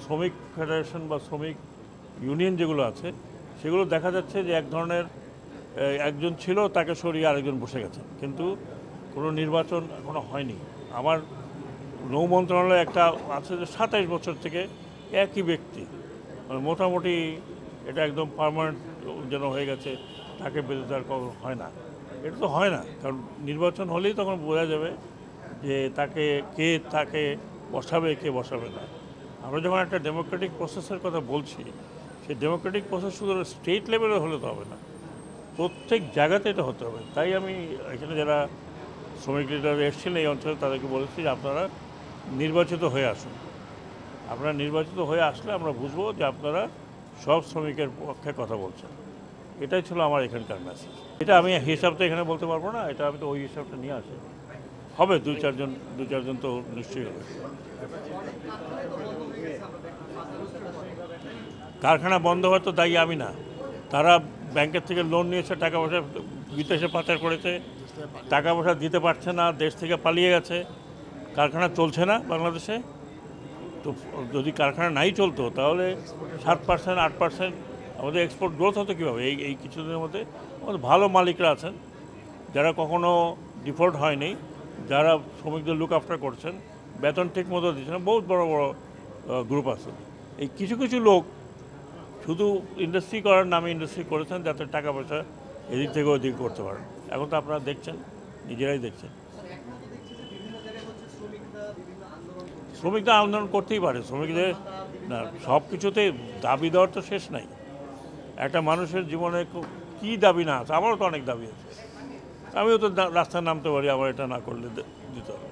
শ্রমিক ফেডারেশন বা শ্রমিক ইউনিয়ন যেগুলো আছে সেগুলো দেখা যাচ্ছে যে এক ধরনের একজন ছিল, তাকে সরিয়ে আরেকজন বসে গেছে, কিন্তু কোনো নির্বাচন এখনো হয়নি। আমার নৌ মন্ত্রণালয়ে একটা আছে যে 27 বছর থেকে একই ব্যক্তি, মানে মোটামুটি এটা একদম পার্মানেন্ট যেন হয়ে গেছে, তাকে বেঁধে আর কখনো হয় না। এটা তো হয় না, কারণ নির্বাচন হলেই তখন বোঝা যাবে যে তাকে বসাবে, কে বসাবে না। আমরা যখন একটা ডেমোক্রেটিক প্রসেসের কথা বলছি, সেই ডেমোক্রেটিক প্রসেস শুধু স্টেট লেভেলে হলে তো হবে না, প্রত্যেক জায়গাতে এটা হতে হবে। তাই আমি এখানে যারা শ্রমিক লিডার এসেছিলেন এই অঞ্চলে তাদেরকে বলেছি যে আপনারা নির্বাচিত হয়ে আসুন। আপনারা নির্বাচিত হয়ে আসলে আমরা বুঝবো যে আপনারা সব শ্রমিকের পক্ষে কথা বলছেন। এটাই ছিল আমার এখানকার মেসেজ। এটা আমি হিসাব তো এখানে বলতে পারবো না, এটা আমি তো ওই হিসাবটা নিয়ে আসি। হবে দু চারজন তো নিশ্চয়ই হবে। কারখানা বন্ধ হওয়ার তো দায়ী আমি না। তারা ব্যাংকের থেকে লোন নিয়েছে, টাকা পয়সা বিদেশে পাচার করেছে, টাকা পয়সা দিতে পারছে না, দেশ থেকে পালিয়ে গেছে, কারখানা চলছে না বাংলাদেশে। তো যদি কারখানা নাই চলতো তাহলে 7%, 8% আমাদের এক্সপোর্ট গ্রোথ হতো কীভাবে? এই কিছুদিনের মধ্যে আমাদের ভালো মালিকরা আছেন যারা কখনো ডিফল্ট হয়নি, যারা শ্রমিকদের লুক আফটার করছেন, বেতন ঠিক মতো দিচ্ছেন, বহুত বড় বড় গ্রুপ আছে। এই কিছু কিছু লোক শুধু ইন্ডাস্ট্রি করার নামে ইন্ডাস্ট্রি করেছেন যাতে টাকা পয়সা এদিক থেকে ওদিক করতে পারেন। এখন তো আপনারা দেখছেন, নিজেরাই দেখছেন। শ্রমিকরা আন্দোলন করতেই পারে, শ্রমিকদের না সব কিছুতে দাবি দেওয়ার তো শেষ নাই। একটা মানুষের জীবনে কী দাবি না আছে? আমারও তো অনেক দাবি আছে, আমিও তো রাস্তায় নামতে পারি, আবার এটা না করলে দিতে হবে।